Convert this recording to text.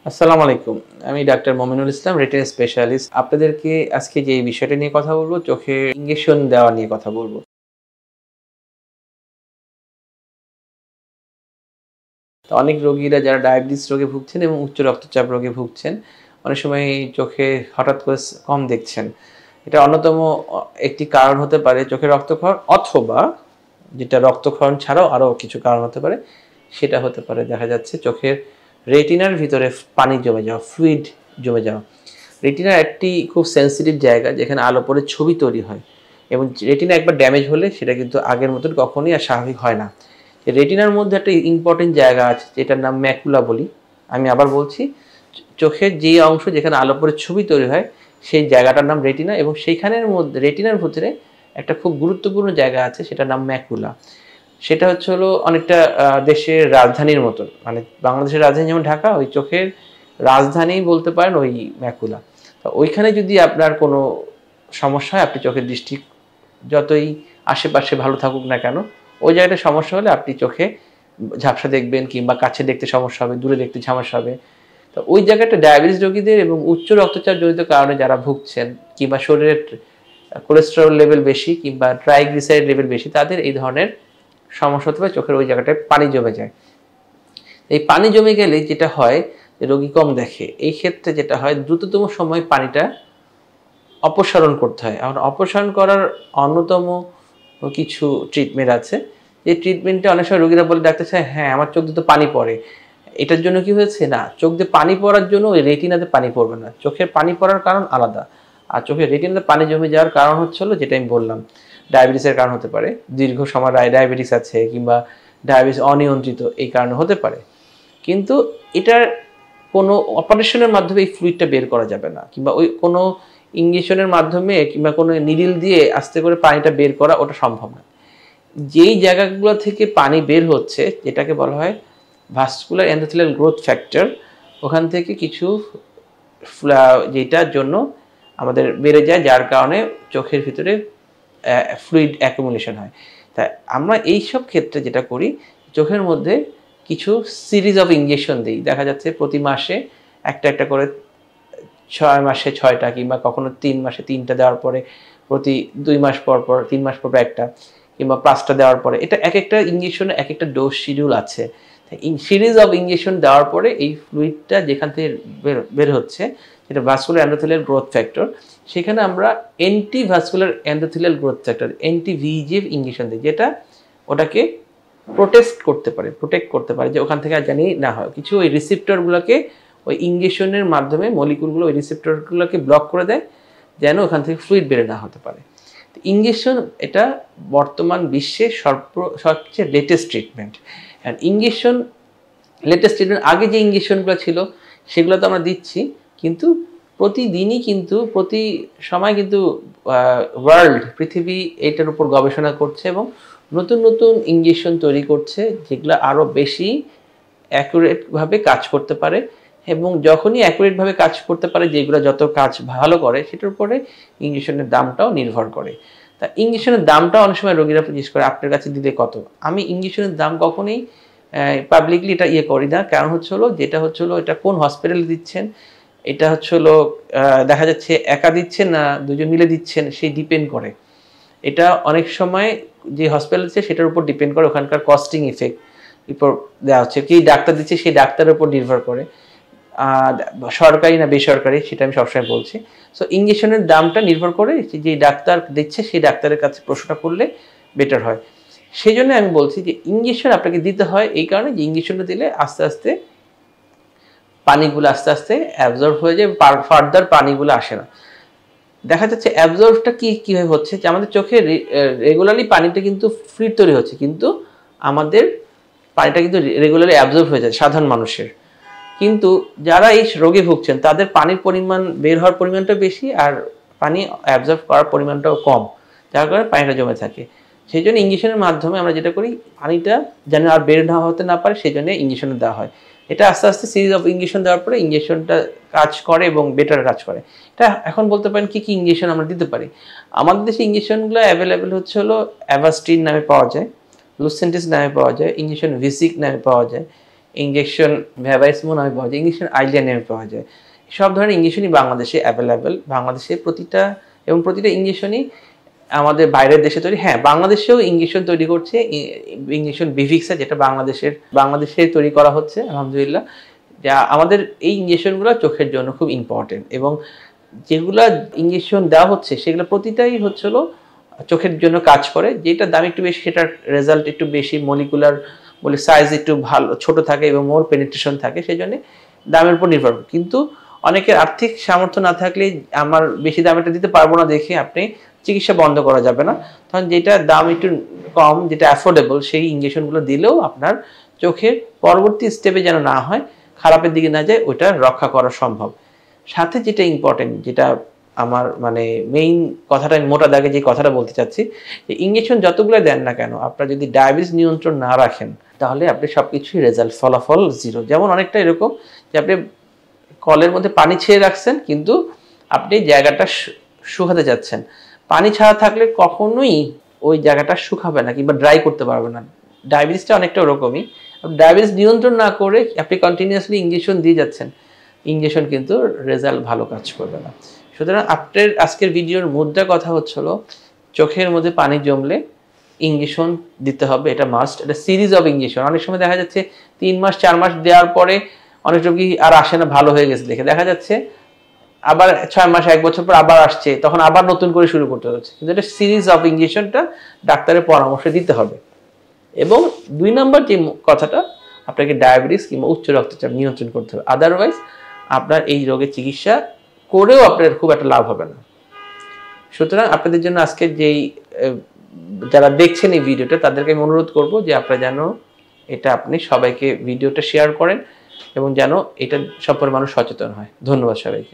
আসসালামু আলাইকুম। আমি ডাক্তার মমিনুল ইসলাম, রেটিনা স্পেশালিস্ট। আপনাদেরকে আজকে যে বিষয়টা নিয়ে কথা বলবো, চোখে ইনজেকশন দেওয়া নিয়ে কথা বলবো। তো অনেক রোগীরা যারা ডায়াবেটিস রোগে ভুগছেন এবং উচ্চ রক্তচাপ রোগে ভুগছেন, অনেক সময় চোখে হঠাৎ করে কম দেখছেন। এটা অন্যতম একটি কারণ হতে পারে চোখের রক্তক্ষরণ, অথবা যেটা রক্তক্ষরণ ছাড়াও আরও কিছু কারণ হতে পারে। সেটা হতে পারে দেখা যাচ্ছে চোখের রেটিনার ভিতরে পানি জমে যাওয়া, ফ্লুইড জমে যাওয়া। রেটিনার একটি খুব সেন্সিটিভ জায়গা যেখানে আলো পড়ে ছবি তৈরি হয়, এবং রেটিনা একবার ড্যামেজ হলে সেটা কিন্তু আগের মতন কখনোই আর স্বাভাবিক হয় না। রেটিনার মধ্যে একটা ইম্পর্টেন্ট জায়গা আছে যেটার নাম ম্যাকুলা বলি। আমি আবার বলছি, চোখের যে অংশ যেখানে আলো পড়ে ছবি তৈরি হয় সেই জায়গাটার নাম রেটিনা, এবং সেইখানের মধ্যে রেটিনার ভিতরে একটা খুব গুরুত্বপূর্ণ জায়গা আছে সেটার নাম ম্যাকুলা। সেটা হলো অনেকটা দেশের রাজধানীর মতন, মানে বাংলাদেশের রাজধানী যেমন ঢাকা, ওই চোখের রাজধানী বলতে পারেন ওই ম্যাকুলা। তো ওইখানে যদি আপনার কোনো সমস্যা হয়, আপনি চোখের দৃষ্টি যতই আশেপাশে ভালো থাকুক না কেন, ওই জায়গাটা সমস্যা হলে আপনি চোখে ঝাপসা দেখবেন, কিংবা কাছে দেখতে সমস্যা হবে, দূরে দেখতে সমস্যা হবে। তো ওই জায়গাটা ডায়াবেটিস রোগীদের এবং উচ্চ রক্তচাপ জনিত কারণে যারা ভুগছেন, কিংবা শরীরের কোলেস্টেরল লেভেল বেশি কিংবা ট্রাইগ্লিসারাইড লেভেল বেশি, তাদের এই ধরনের সমস্যা হতে পারে, চোখের ওই জায়গাটায় পানি জমে যায়। এই পানি জমে গেলে যেটা হয়, রোগী কম দেখে। এই ক্ষেত্রে যেটা হয়, দ্রুততম সময়ে পানিটা অপসারণ করতে হয়। এখন অপসারণ করার অন্যতম কিছু ট্রিটমেন্ট আছে। এই ট্রিটমেন্টে অনেক সময় রোগীরা বলে, ডাক্তার সাহেব হ্যাঁ আমার চোখ দিয়ে তো পানি পড়ে, এটার জন্য কি হয়েছে? না, চোখ দিয়ে পানি পড়ার জন্য ওই রেটিনাতে পানি পড়বে না, চোখের পানি পড়ার কারণ আলাদা। আর চোখের রেটিনাতে পানি জমে যাওয়ার কারণ হলো যেটা আমি বললাম, ডায়াবেটিসের কারণ হতে পারে, দীর্ঘ সময় ডায়াবেটিস আছে, কিংবা ডায়াবেটিস অনিয়ন্ত্রিত, এই কারণে হতে পারে। কিন্তু এটার কোনো অপারেশনের মাধ্যমে এই ফ্লুইডটা বের করা যাবে না, কিংবা ওই কোনো ইঞ্জেকশনের মাধ্যমে কিংবা কোনো নিডিল দিয়ে আস্তে করে পানিটা বের করা ওটা সম্ভব না। যেই জায়গাগুলো থেকে পানি বের হচ্ছে, যেটাকে বলা হয় ভাস্কুলার এন্ডোথেলিয়াল গ্রোথ ফ্যাক্টর, ওখান থেকে কিছু যেটার জন্য আমাদের বেড়ে যায়, যার কারণে চোখের ভিতরে ফ্লুইড অ্যাকুমুলেশন হয়। তাই আমরা এইসব ক্ষেত্রে যেটা করি, চোখের মধ্যে কিছু সিরিজ অফ ইঞ্জেকশন দিই। দেখা যাচ্ছে প্রতি মাসে একটা একটা করে, 6 মাসে 6টা, কিংবা কখনো 3 মাসে 3টা দেওয়ার পরে, প্রতি 2 মাস পর পর, 3 মাস পর পর একটা, কিংবা 5টা দেওয়ার পরে। এটা এক একটা ইঞ্জেকশনের এক একটা ডোজ শিডিউল আছে। সিরিজ অফ ইঞ্জেকশন দেওয়ার পরে এই ফ্লুইডটা যেখান থেকে বের হচ্ছে, যেটা ভাস্কুলার এন্ডোথেলিয়াল গ্রোথ ফ্যাক্টর, সেখানে আমরা anti vascular endothelial growth factor, anti VGF injection দিই, যেটা ওটাকে প্রোটেক্ট করতে পারে যে ওখান থেকে আর জানি না হয় কিছু। ওই রিসেপ্টরগুলোকে ওই ইঞ্জেকশনের মাধ্যমে মলিকুলগুলো ওই রিসেপ্টরগুলোকে ব্লক করে দেয়, যেন ওখান থেকে ফ্লুইড বের না হতে পারে। ইঞ্জেকশন এটা বর্তমান বিশ্বে সবচেয়ে latest treatment. And injection latest treatment, আগে যে ইঞ্জেকশনগুলো ছিল সেগুলো তো আমরা দিচ্ছি, কিন্তু প্রতিদিনই কিন্তু প্রতি সময় কিন্তু পৃথিবী এটার উপর গবেষণা করছে এবং নতুন নতুন ইঞ্জেকশন তৈরি করছে, যেগুলো আরও বেশি অ্যাকুরেটভাবে কাজ করতে পারে। এবং যখনই অ্যাকুরেটভাবে কাজ করতে পারে, যেগুলো যত কাজ ভালো করে, সেটার উপরে ইঞ্জেকশনের দামটাও নির্ভর করে। তা ইঞ্জেকশনের দামটা অনেক সময় রোগীরা জিজ্ঞেস করে, আপনার কাছে দিলে কত? আমি ইঞ্জেকশনের দাম কখনোই পাবলিকলি এটা করি না। কারণ যেটা এটা কোন হসপিটালে দিচ্ছেন, এটা দেখা যাচ্ছে একা দিচ্ছেন না দুজন মিলে দিচ্ছেন, সেই ডিপেন্ড করে। এটা অনেক সময় যে হসপিটাল দিচ্ছে সেটার উপর ডিপেন্ড করে, ওখানকার কস্টিং ইফেক্ট উপর দেওয়া হচ্ছে, কি ডাক্তার দিচ্ছে সেই ডাক্তারের উপর নির্ভর করে, সরকারি না বেসরকারি সেটা আমি সবসময় বলছি। সো ইঞ্জেকশনের দামটা নির্ভর করে যে ডাক্তার দিচ্ছে সেই ডাক্তারের কাছে প্রশ্নটা করলে বেটার হয়। সেই জন্য আমি বলছি যে ইঞ্জেকশন আপনাকে দিতে হয়, এই কারণে যে ইঞ্জেকশনটা দিলে আস্তে আস্তে পানিগুলো আস্তে আস্তে অ্যাবজর্ব হয়ে যায়, ফার্দার পানিগুলো আসে না। দেখা যাচ্ছে অ্যাবজর্বটা কীভাবে হচ্ছে, যে আমাদের চোখে রেগুলারলি পানিটা কিন্তু ফ্লুইড তৈরি হচ্ছে, কিন্তু আমাদের পানিটা কিন্তু রেগুলারলি অ্যাবজর্ব হয়ে যায় সাধারণ মানুষের। কিন্তু যারা এই রোগে ভুগছেন তাদের পানির পরিমাণ বের হওয়ার পরিমাণটা বেশি, আর পানি অ্যাবজর্ব করার পরিমাণটাও কম, যার কারণে পানিটা জমে থাকে। সেই জন্য ইঞ্জেকশনের মাধ্যমে আমরা যেটা করি, পানিটা যেন আর বের না হতে না পারে, সেই জন্য ইঞ্জেকশন দেওয়া হয়। এটা আস্তে আস্তে সিরিজ অফ ইঞ্জেকশন দেওয়ার পরে ইঞ্জেকশনটা কাজ করে এবং বেটার কাজ করে। এটা এখন বলতে পারেন কি ইঞ্জেকশন আমরা দিতে পারি। আমাদের দেশে ইঞ্জেকশনগুলো অ্যাভেলেবেল অ্যাভাস্টিন নামে পাওয়া যায়, লুসেন্টিস নামে পাওয়া যায়, ইঞ্জেকশন ভিসিক নামে পাওয়া যায়, ইঞ্জেকশন ভ্যাভাইসমো নামে পাওয়া যায়, ইঞ্জেকশন আইলিয়া নামে পাওয়া যায়। সব ধরনের ইঞ্জেকশনই বাংলাদেশে অ্যাভেলেবেল। বাংলাদেশে প্রতিটা ইঞ্জেকশনই আমাদের বাইরের দেশে তৈরি। হ্যাঁ, বাংলাদেশেও ইঞ্জেকশন তৈরি করছে, ইঞ্জেকশন বিভিক্সা, যেটা বাংলাদেশে তৈরি করা হচ্ছে আলহামদুলিল্লাহ। যা আমাদের এই ইঞ্জেকশনগুলো চোখের জন্য খুব ইম্পর্টেন্ট, এবং যেগুলা ইঞ্জেকশন দেওয়া হচ্ছে সেগুলো প্রতিটাই হচ্ছে হলো চোখের জন্য কাজ করে। যেটা দাম একটু বেশি সেটার রেজাল্ট একটু বেশি, মলিকুলার বলে সাইজ একটু ভালো ছোট থাকে এবং মোর পেনিট্রেশন থাকে, সেই জন্য দামের উপর নির্ভর করে। কিন্তু অনেকের আর্থিক সামর্থ্য না থাকলে আমার বেশি দামেটা দিতে পারবো না দেখে আপনি চিকিৎসা বন্ধ করা যাবে না। তখন যেটা দাম একটু কম, যেটা অ্যাফোর্ডেবল, সেই ইঞ্জেকশনগুলো দিলেও আপনার চোখের পরবর্তী স্টেপে যেন না হয়, খারাপের দিকে না যায়, ওইটা রক্ষা করা সম্ভব। সাথে যেটা ইম্পর্টেন্ট, যেটা আমার মানে মেইন কথাটা, আমি মোটা দাগে যে কথাটা বলতে চাচ্ছি, যে ইঞ্জেকশন যতগুলো দেন না কেন, আপনার যদি ডায়াবেটিস নিয়ন্ত্রণ না রাখেন তাহলে আপনি সবকিছুই রেজাল্ট, ফলাফল জিরো। যেমন অনেকটা এরকম যে আপনি কলের মধ্যে পানি ছেড়ে রাখছেন, কিন্তু আপনি জায়গাটা শুকাতে যাচ্ছেন, পানি ছাড়া থাকলে কখনোই ওই জায়গাটা শুকাবে না কিংবা ড্রাই করতে পারবে না। ডায়াবেটিসটা অনেকটা ওরকমই। ডায়াবেটিস নিয়ন্ত্রণ না করে আপনি কন্টিনিউয়াসলি ইঞ্জেকশন দিয়ে যাচ্ছেন, ইঞ্জেকশন কিন্তু রেজাল্ট ভালো কাজ করবে না। সুতরাং আপনার আজকের ভিডিওর মুদ্রা কথা হচ্ছিল, চোখের মধ্যে পানি জমলে ইঞ্জেকশন দিতে হবে, এটা মাস্ট। এটা সিরিজ অফ ইঞ্জেকশন। অনেক সময় দেখা যাচ্ছে 3 মাস 4 মাস দেওয়ার পরে অনেক রোগী আর আসে না, ভালো হয়ে গেছে দেখে, দেখা যাচ্ছে আবার 6 মাস 1 বছর পর আবার আসছে, তখন আবার নতুন করে শুরু করতে হচ্ছে। কিন্তু এটা সিরিজ অফ ইঞ্জেকশনটা ডাক্তারের পরামর্শ দিতে হবে। এবং 2 নম্বর যে কথাটা, আপনাকে ডায়াবেটিস কিংবা উচ্চ রক্তচাপ নিয়ন্ত্রণ করতে হবে, আদারওয়াইজ আপনার এই রোগের চিকিৎসা করেও আপনার খুব একটা লাভ হবে না। সুতরাং আপনাদের জন্য আজকে যেই যারা দেখছেন এই ভিডিওটা, তাদেরকে আমি অনুরোধ করব যে আপনারা যেন এটা আপনি সবাইকে ভিডিওটা শেয়ার করেন এবং যেন এটা সম্পর্কে মানুষ সচেতন হয়। ধন্যবাদ সবাইকে।